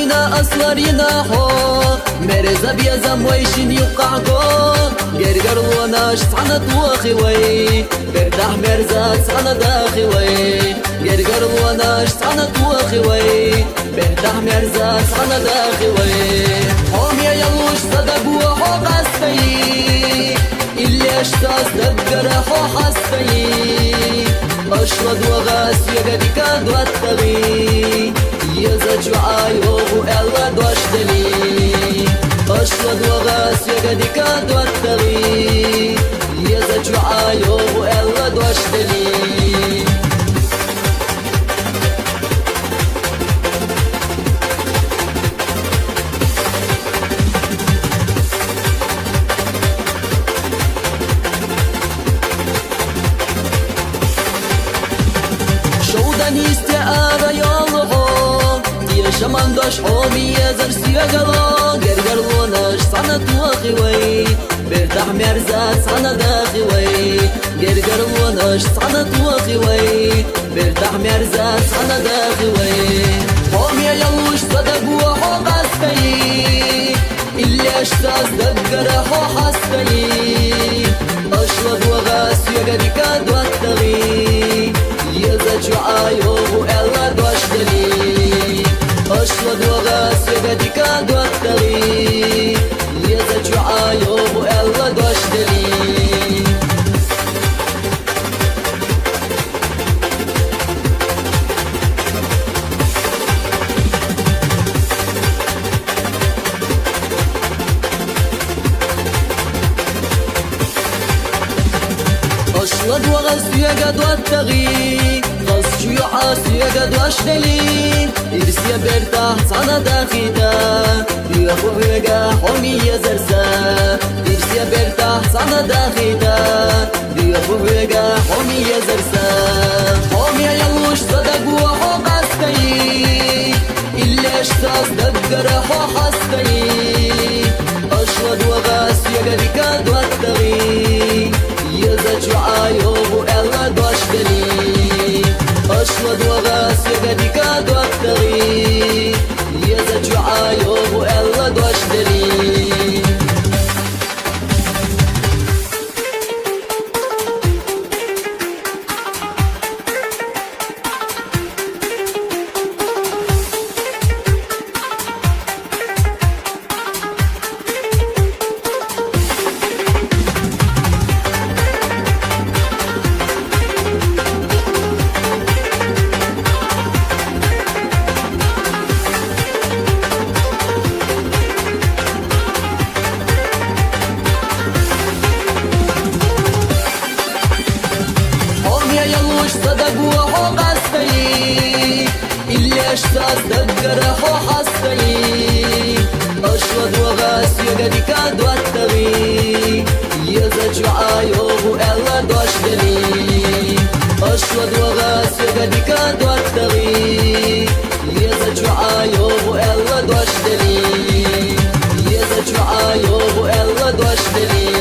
ينا أصلر يناحو مرزا بيزم ويشين يقعكو قرقر وناش صعنا طوخي وي برتاح مرزا صعنا داخي وي قرقر وناش صعنا طوخي وي برتاح مرزا صعنا داخي وي حوم يا يلوش صدق وحو قصفي اللي اشتاز دقر حو حصفي أشرد وغاس يقدك دواتغي يزج وعايوه ألا دواشتلي أشرد وغاس يقدك دواتغي يزج وعايوه ألا دواشتلي استعارة يالحو يا شمان داش حومي يا زرسي قلا قرقر وناش صنت وخوي برتاح مرزات صنا داخوي قرقر وناش صنت وخوي برتاح مرزات صنا داخوي حومي يلوش صدق وحو قصفي اللي اشتاز دقر حو حصفي اشرد وغاس يقدك دواتغي يزج وعايوه ألا دواشتلي أشرد وغاس يقدك دواتغي يزج وعايوه ألا دواشتلي أشرد وغاس يقد دواتغي يقد واشتلي إرسيا برتاح صنا داخيتا يخوه يقا حومي يزرسا إرسيا برتاح صنا داخيتا يخوه يقا حومي يزرسا حومي يلوش صدق وحو قصفي اللي اشتاز دقر حو حصفي أشرد وغاس يقدك دواتغي يزج وعايوه ألا دواشتلي أشرد وغاس يقدك دواتغي يزج وعايوه ألا دواشتلي صدق وحو قصفي اللي اشتاز دقر حو حصفي أشرد وغاس يقدك دواتغي يزج وعايوه ألا دواشتلي أشرد وغاس يقدك دواتغي يزج وعايوه ألا دواشتلي يزج وعايوه ألا دواشتلي